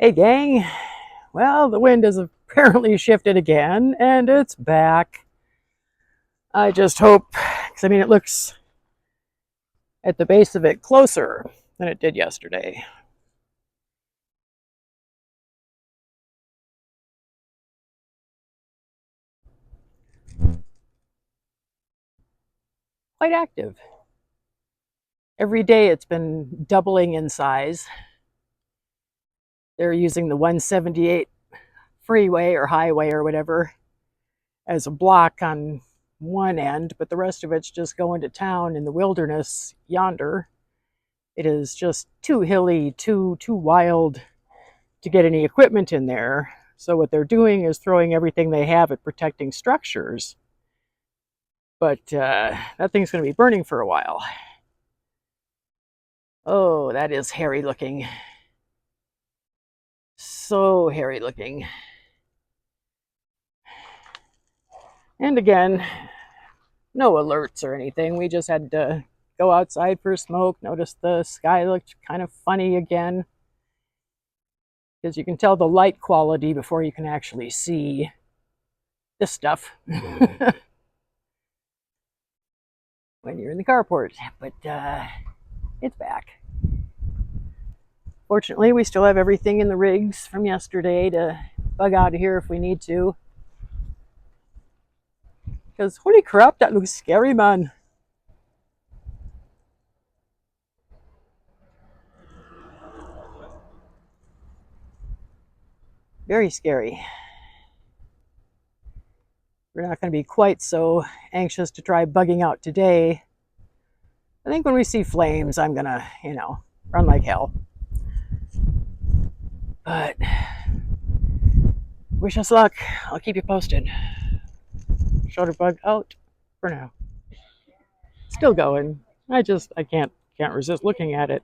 Hey gang, well, the wind has apparently shifted again and it's back. I just hope, because it looks at the base of it closer than it did yesterday. Quite active. Every day it's been doubling in size. They're using the 178 freeway or highway or whatever as a block on one end, but the rest of it's just going to town in the wilderness yonder. It is just too hilly, too wild to get any equipment in there. So what they're doing is throwing everything they have at protecting structures. But that thing's going to be burning for a while. Oh, that is hairy looking. So hairy looking. And again, no alerts or anything. We just had to go outside for a smoke. Notice the sky looked kind of funny again, because you can tell the light quality before you can actually see this stuff when you're in the carport. But it's back. Fortunately, we still have everything in the rigs from yesterday to bug out of here if we need to. Because holy crap, that looks scary, man. Very scary. We're not going to be quite so anxious to try bugging out today. I think when we see flames, I'm going to, run like hell. But wish us luck. I'll keep you posted. Shutterbug out for now. Still going. I can't resist looking at it.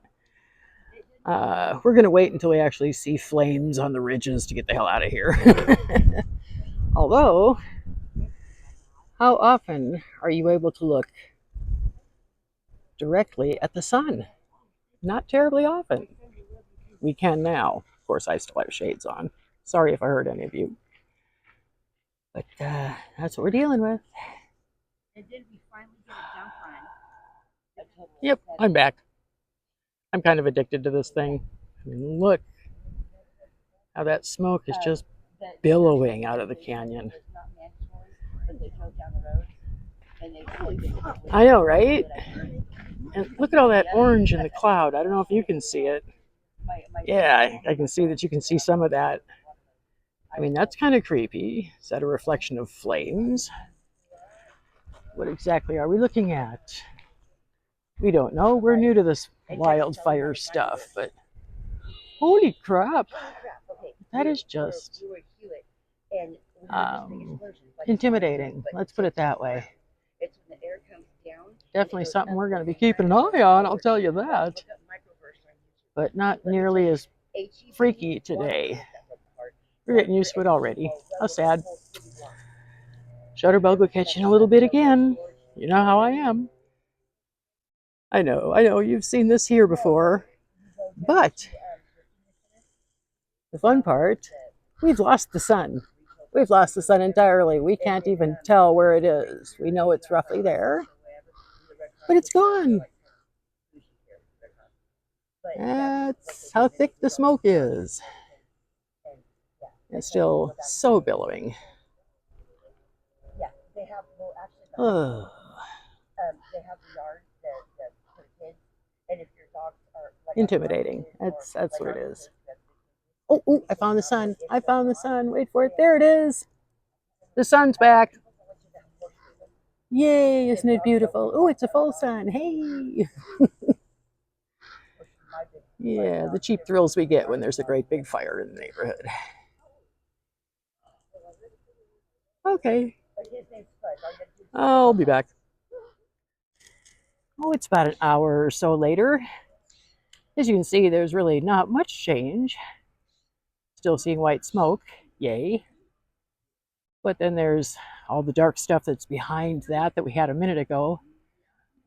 We're going to wait until we actually see flames on the ridges to get the hell out of here. Although, how often are you able to look directly at the sun? Not terribly often. We can now. Of course, I still have shades on. Sorry if I hurt any of you. But that's what we're dealing with. Yep, I'm back. I'm kind of addicted to this thing. Look how that smoke is just billowing out of the canyon. I know, right? And look at all that orange in the cloud. I don't know if you can see it. Yeah, I can see that you can see some of that. That's kind of creepy. Is that a reflection of flames? What exactly are we looking at? We don't know. We're new to this wildfire stuff, but holy crap. That is just intimidating. Let's put it that way. Definitely something we're going to be keeping an eye on, I'll tell you that. But not nearly as freaky today. We're getting used to it already. How sad. Shutterbug will catch you in a little bit again. You know how I am. I know, you've seen this here before. But the fun part, we've lost the sun. We've lost the sun entirely. We can't even tell where it is. We know it's roughly there, but it's gone. That's how thick the smoke is. It's still so billowing. Oh. Intimidating. That's what it is. Oh, I found the sun. I found the sun. Wait for it. There it is. The sun's back. Yay, isn't it beautiful? Oh, it's a full sun. Hey. Yeah, the cheap thrills we get when there's a great big fire in the neighborhood. Okay. I'll be back. Oh, it's about an hour or so later. As you can see, there's really not much change. Still seeing white smoke. Yay. But then there's all the dark stuff that's behind that we had a minute ago.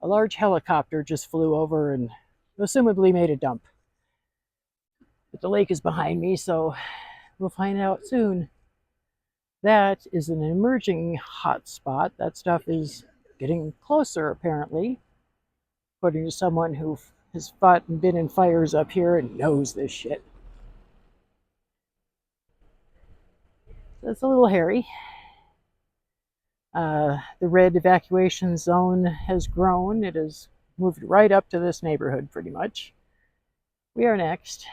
A large helicopter just flew over and assumably made a dump. But the lake is behind me, so we'll find out soon. That is an emerging hot spot. That stuff is getting closer, apparently, according to someone who has fought and been in fires up here and knows this shit. That's a little hairy. The red evacuation zone has grown. It has moved right up to this neighborhood, pretty much. We are next.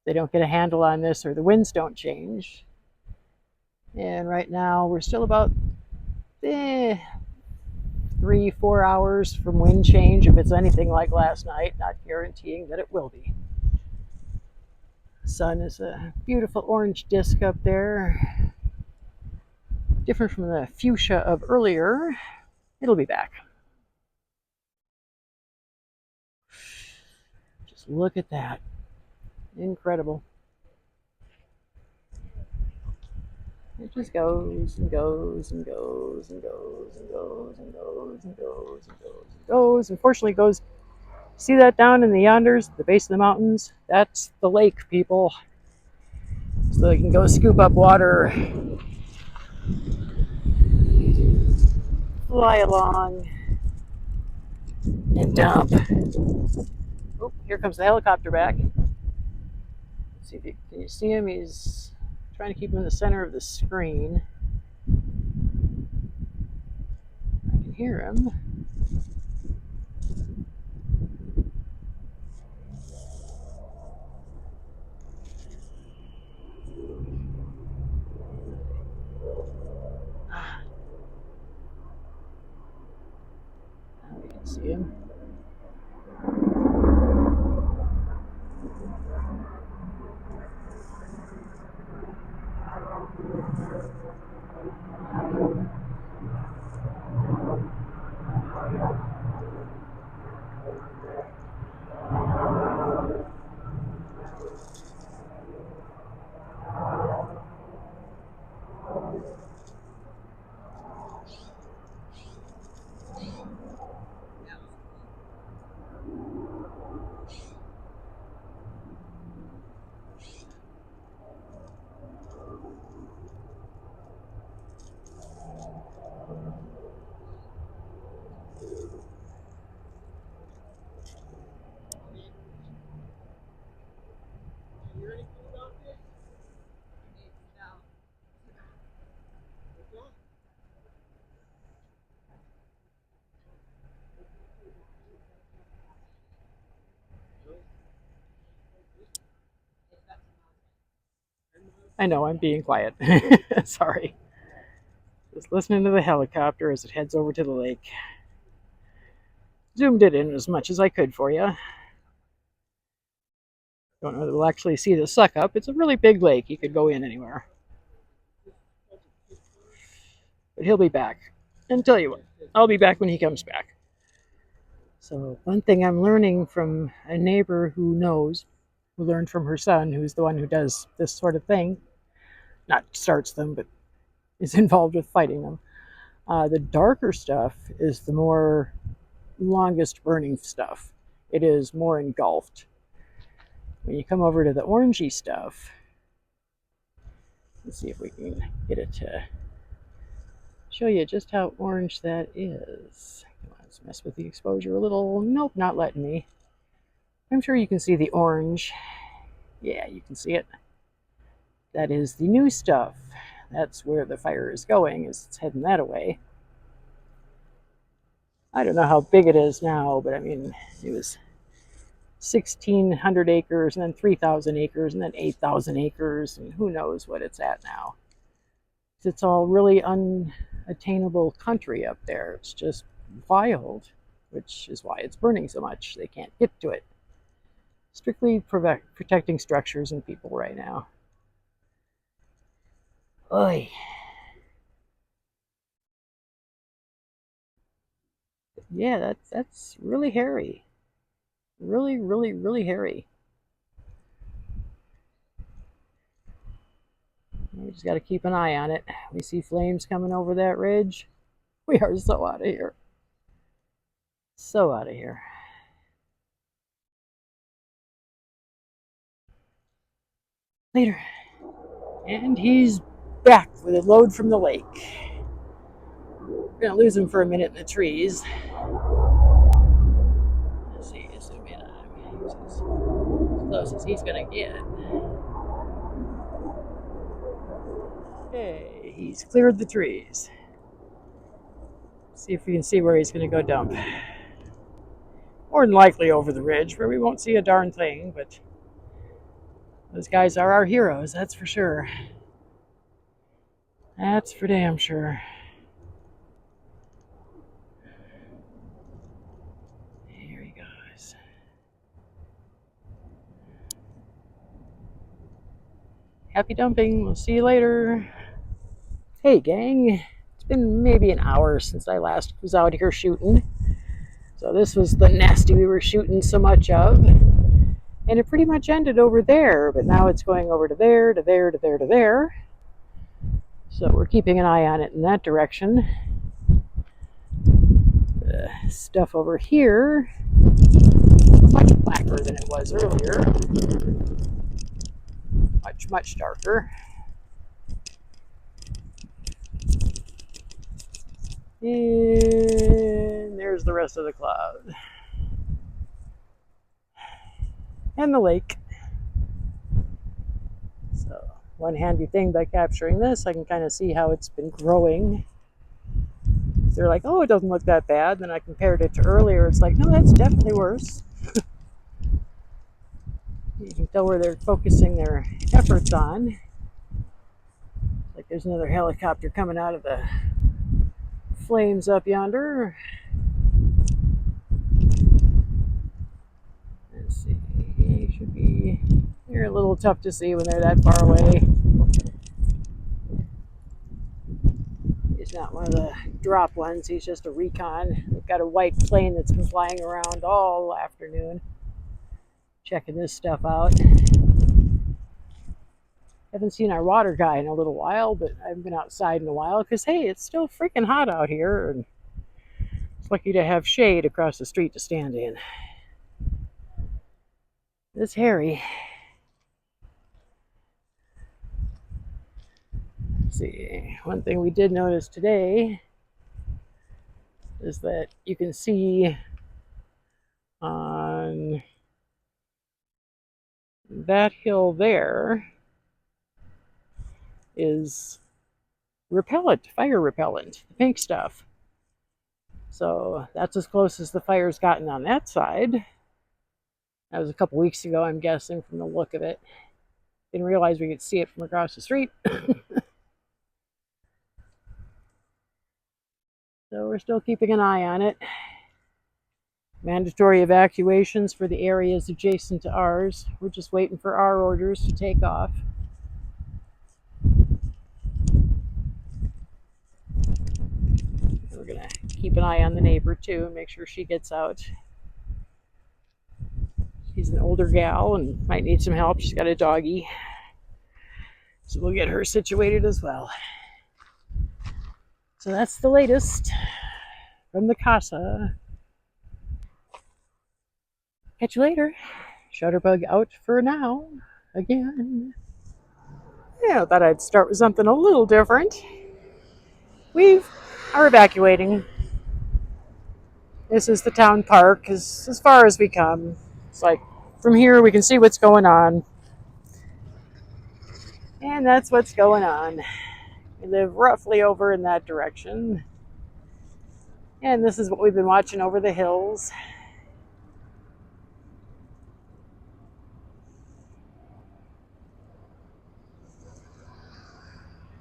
They don't get a handle on this or the winds don't change. And right now we're still about 3-4 hours from wind change, if it's anything like last night, not guaranteeing that it will be. The sun is a beautiful orange disc up there, different from the fuchsia of earlier. It'll be back. Just look at that. Incredible. It just goes and goes and goes and goes and goes and goes and goes and goes and goes. Unfortunately, it goes. See that down in the yonders, the base of the mountains? That's the lake, people. So they can go scoop up water, fly along, and dump. Oh, here comes the helicopter back. Let's see if you, can you see him? He's trying to keep him in the center of the screen. I can hear him. Now we can see him. I know, I'm being quiet. Sorry. Just listening to the helicopter as it heads over to the lake. Zoomed it in as much as I could for you. Don't know that we'll actually see the suck up. It's a really big lake. You could go in anywhere. But he'll be back. And tell you what, I'll be back when he comes back. So one thing I'm learning from a neighbor who knows, who learned from her son, who's the one who does this sort of thing, not starts them, but is involved with fighting them. The darker stuff is the more longest burning stuff. It is more engulfed. When you come over to the orangey stuff, let's see if we can get it to show you just how orange that is. Let's mess with the exposure a little. Nope, not letting me. I'm sure you can see the orange. Yeah, you can see it. That is the new stuff. That's where the fire is going, is it's heading that way. I don't know how big it is now, but I mean, it was 1,600 acres, and then 3,000 acres, and then 8,000 acres, and who knows what it's at now. It's all really unattainable country up there. It's just wild, which is why it's burning so much. They can't get to it. Strictly protecting structures and people right now. Oy. Yeah, that's really hairy. Really, really, really hairy. We just got to keep an eye on it. We see flames coming over that ridge. We are so out of here. So out of here. Later. And he's back with a load from the lake. We're gonna lose him for a minute in the trees. Let's see, zoom in on him. He's as close as he's gonna get. Okay, he's cleared the trees. See if we can see where he's gonna go dump. More than likely over the ridge, where we won't see a darn thing, but those guys are our heroes, that's for sure. That's for damn sure. Here he goes. Happy dumping. We'll see you later. Hey, gang. It's been maybe an hour since I last was out here shooting. So this was the nasty we were shooting so much of. And it pretty much ended over there, but now it's going over to there, to there, to there, to there. So we're keeping an eye on it in that direction. The stuff over here, much blacker than it was earlier. Much, much darker. And there's the rest of the cloud. And the lake. So one handy thing by capturing this, I can kind of see how it's been growing. They're like, oh, it doesn't look that bad. Then I compared it to earlier. It's like, no, that's definitely worse. You can tell where they're focusing their efforts on. Like there's another helicopter coming out of the flames up yonder. Let's see. He should be. They're a little tough to see when they're that far away. He's not one of the drop ones. He's just a recon. We've got a white plane that's been flying around all afternoon, checking this stuff out. Haven't seen our water guy in a little while, but I haven't been outside in a while because, hey, it's still freaking hot out here, and it's lucky to have shade across the street to stand in. It's hairy. Let's see, one thing we did notice today is that you can see on that hill there is repellent, fire repellent, the pink stuff. So that's as close as the fire's gotten on that side. That was a couple weeks ago, I'm guessing, from the look of it. Didn't realize we could see it from across the street. So we're still keeping an eye on it. Mandatory evacuations for the areas adjacent to ours. We're just waiting for our orders to take off. We're gonna keep an eye on the neighbor too and make sure she gets out. She's an older gal and might need some help. She's got a doggie. So we'll get her situated as well. So that's the latest from the casa. Catch you later. Shutterbug out for now. Again. Yeah, I thought I'd start with something a little different. We are evacuating. This is the town park, as far as we come. It's like from here we can see what's going on. And that's what's going on. We live roughly over in that direction. And this is what we've been watching over the hills.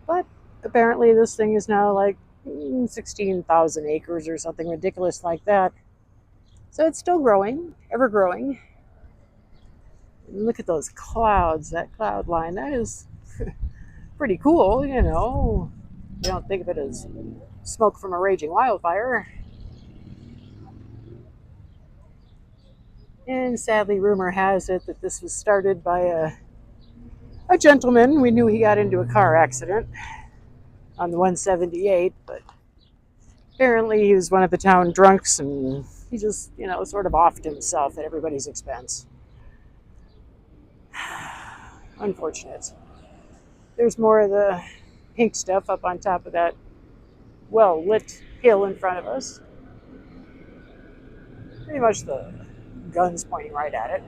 But apparently this thing is now like 16,000 acres or something ridiculous like that. So it's still growing, ever growing. And look at those clouds, that cloud line. That is pretty cool, you know. You don't think of it as smoke from a raging wildfire. And sadly, rumor has it that this was started by a gentleman. We knew he got into a car accident on the 178, but apparently he was one of the town drunks and he just, you know, sort of offed himself at everybody's expense. Unfortunate. There's more of the pink stuff up on top of that well-lit hill in front of us. Pretty much the guns pointing right at it.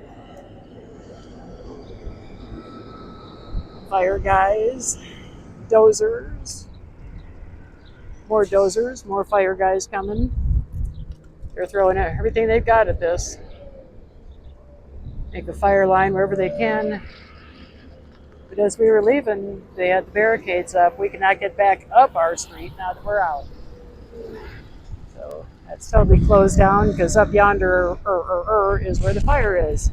Fire guys, dozers, more fire guys coming. They're throwing everything they've got at this. Make a fire line wherever they can. But as we were leaving, they had the barricades up. We cannot get back up our street now that we're out. So that's totally closed down because up yonder is where the fire is.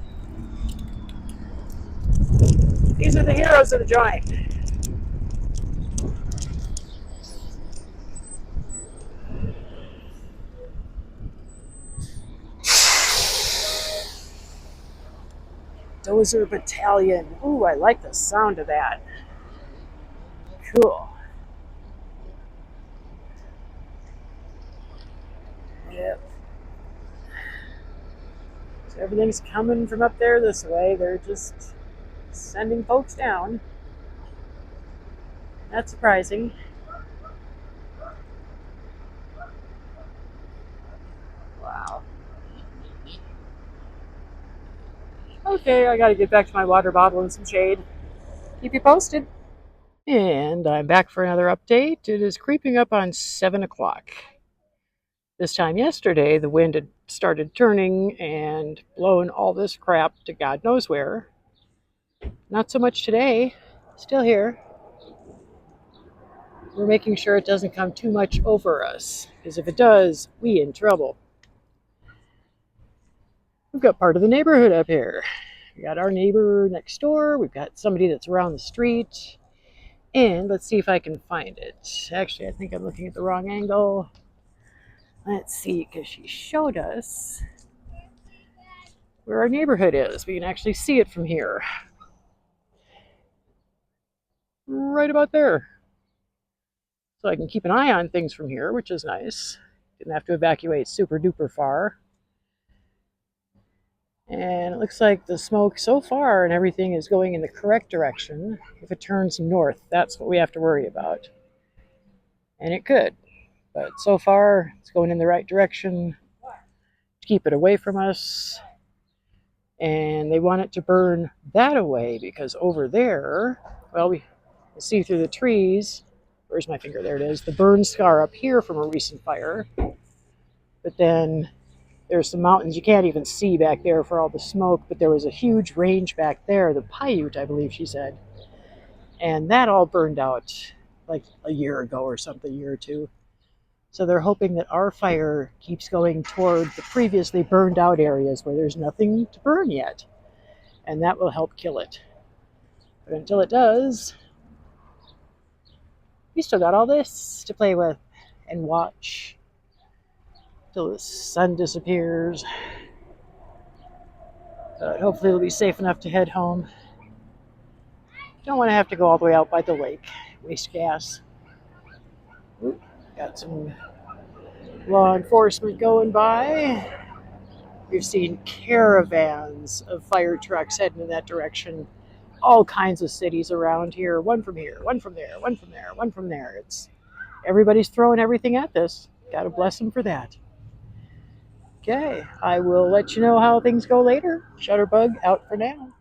These are the heroes of the joint. Dozer Battalion. Ooh, I like the sound of that. Cool. Yep. So everything's coming from up there this way. They're just sending folks down. That's surprising. Wow. Okay, I gotta get back to my water bottle and some shade. Keep you posted. And I'm back for another update. It is creeping up on 7 o'clock. This time yesterday, the wind had started turning and blowing all this crap to God knows where. Not so much today. Still here. We're making sure it doesn't come too much over us, because if it does, we in trouble. We've got part of the neighborhood up here. We got our neighbor next door. We've got somebody that's around the street. And let's see if I can find it. Actually, I think I'm looking at the wrong angle. Let's see, because she showed us where our neighborhood is. We can actually see it from here. Right about there. So I can keep an eye on things from here, which is nice. Didn't have to evacuate super duper far. And it looks like the smoke so far and everything is going in the correct direction. If it turns north, that's what we have to worry about. And it could. But so far, it's going in the right direction to keep it away from us. And they want it to burn that away because over there, well, we see through the trees. Where's my finger? There it is. The burn scar up here from a recent fire. But then there's some mountains you can't even see back there for all the smoke, but there was a huge range back there, the Paiute, I believe she said. And that all burned out like a year ago or something, a year or two. So they're hoping that our fire keeps going toward the previously burned out areas where there's nothing to burn yet. And that will help kill it. But until it does, we still got all this to play with and watch till the sun disappears. Hopefully it'll be safe enough to head home. Don't want to have to go all the way out by the lake, waste gas. Ooh, got some law enforcement going by. We've seen caravans of fire trucks heading in that direction. All kinds of cities around here. One from here, one from there, one from there, one from there. Everybody's throwing everything at this. Gotta bless them for that. Okay, I will let you know how things go later. Shutterbug out for now.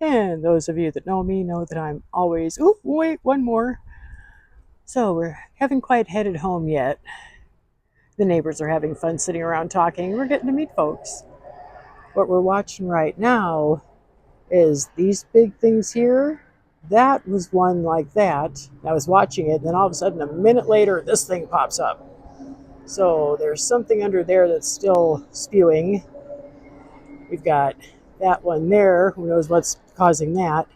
And those of you that know me know that I'm always, oh, wait, one more. So we haven't quite headed home yet. The neighbors are having fun sitting around talking. We're getting to meet folks. What we're watching right now is these big things here. That was one like that. I was watching it, and then all of a sudden, a minute later, this thing pops up. So there's something under there that's still spewing. We've got that one there. Who knows what's causing that?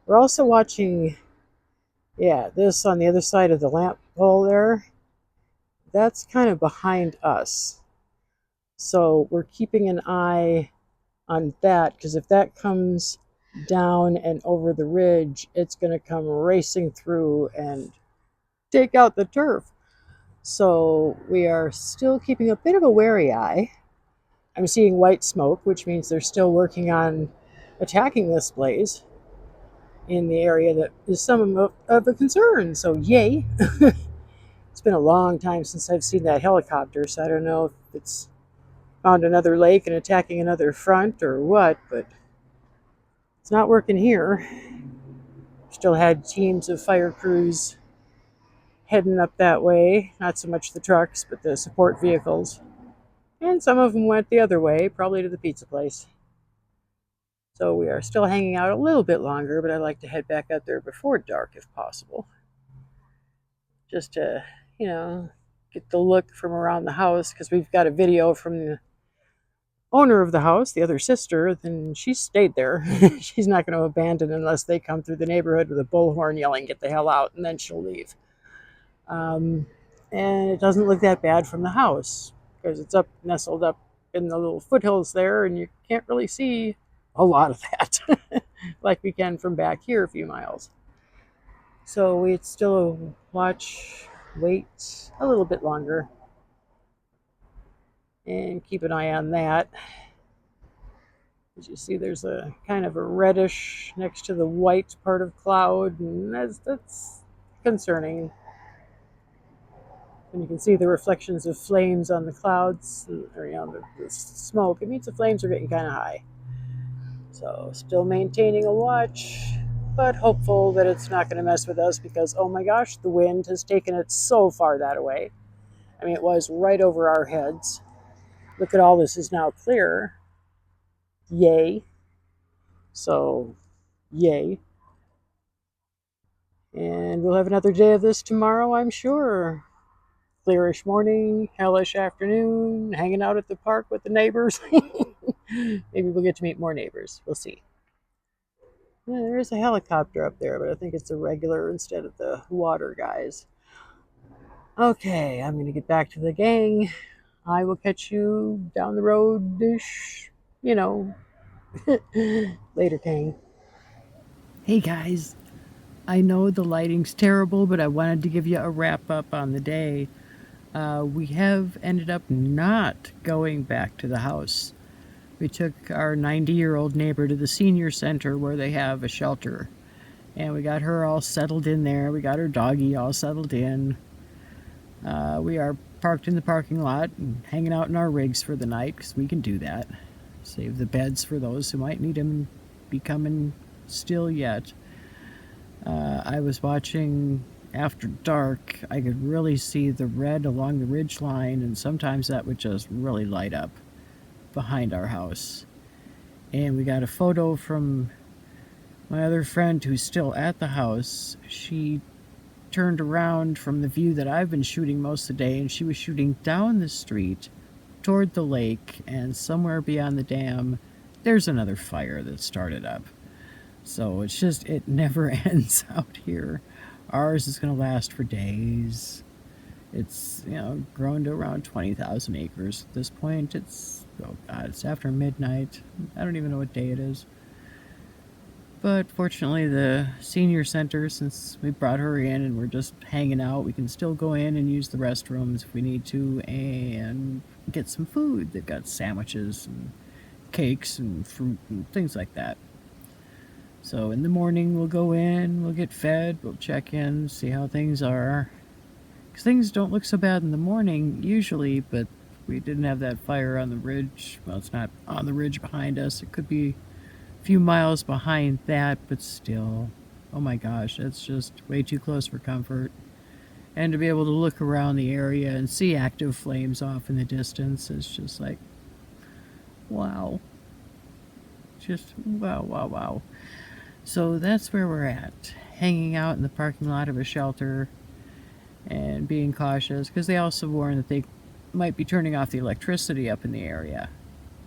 We're also watching, this on the other side of the lamp pole there. That's kind of behind us. So we're keeping an eye on that, because if that comes down and over the ridge, it's going to come racing through and take out the turf. So we are still keeping a bit of a wary eye. I'm seeing white smoke, which means they're still working on attacking this blaze. in the area that is some of a concern. So, yay. It's been a long time since I've seen that helicopter, so I don't know if it's found another lake and attacking another front or what, but it's not working here. Still had teams of fire crews heading up that way. Not so much the trucks, but the support vehicles. And some of them went the other way, probably to the pizza place. So we are still hanging out a little bit longer, but I'd like to head back out there before dark if possible. Just to, get the look from around the house, because we've got a video from the owner of the house, the other sister, then she stayed there. She's not going to abandon unless they come through the neighborhood with a bullhorn yelling, "Get the hell out," and then she'll leave. Um, and it doesn't look that bad from the house because it's nestled up in the little foothills there, and you can't really see a lot of that like we can from back here a few miles. So we'd still wait a little bit longer and keep an eye on that. As you see, there's a kind of a reddish next to the white part of cloud, and that's concerning. And you can see the reflections of flames on the clouds, or the smoke. It means the flames are getting kind of high. So still maintaining a watch, but hopeful that it's not going to mess with us because, oh my gosh, the wind has taken it so far that way. I mean, it was right over our heads. Look at all this is now clear. Yay. So, yay. And we'll have another day of this tomorrow, I'm sure. Clearish morning, hellish afternoon, hanging out at the park with the neighbors. Maybe we'll get to meet more neighbors. We'll see. Yeah, there is a helicopter up there, but I think it's a regular instead of the water guys. Okay, I'm going to get back to the gang. I will catch you down the road-ish, later, gang. Hey guys, I know the lighting's terrible, but I wanted to give you a wrap up on the day. We have ended up not going back to the house. We took our 90-year-old neighbor to the senior center where they have a shelter. And we got her all settled in there. We got her doggy all settled in. We are parked in the parking lot and hanging out in our rigs for the night because we can do that. Save the beds for those who might need them and be coming still yet. I was watching after dark. I could really see the red along the ridge line, and sometimes that would just really light up behind our house. And we got a photo from my other friend who's still at the house. She turned around from the view that I've been shooting most of the day, and she was shooting down the street toward the lake, and somewhere beyond the dam there's another fire that started up. So it never ends out here. Ours is going to last for days. It's, grown to around 20,000 acres at this point. It's after midnight. I don't even know what day it is. But fortunately, the senior center, since we brought her in and we're just hanging out, we can still go in and use the restrooms if we need to and get some food. They've got sandwiches and cakes and fruit and things like that. So in the morning, we'll go in, we'll get fed, we'll check in, see how things are. Because things don't look so bad in the morning, usually, but we didn't have that fire on the ridge. Well, it's not on the ridge behind us. It could be a few miles behind that, but still, oh my gosh, that's just way too close for comfort. And to be able to look around the area and see active flames off in the distance is just like, wow. Just wow, wow, wow. So that's where we're at, hanging out in the parking lot of a shelter and being cautious, because they also warn that they might be turning off the electricity up in the area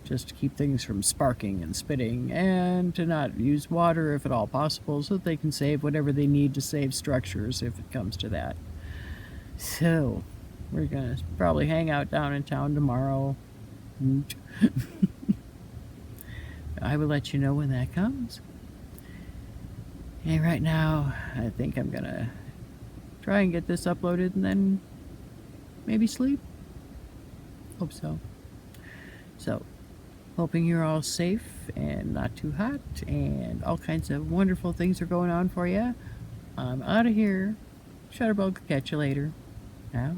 just to keep things from sparking and spitting, and to not use water if at all possible so that they can save whatever they need to save structures if it comes to that. So we're going to probably hang out down in town tomorrow. I will let you know when that comes. And right now, I think I'm gonna try and get this uploaded and then maybe sleep. Hope so. So, hoping you're all safe and not too hot, and all kinds of wonderful things are going on for you. I'm out of here. Shutterbug, catch you later. Out.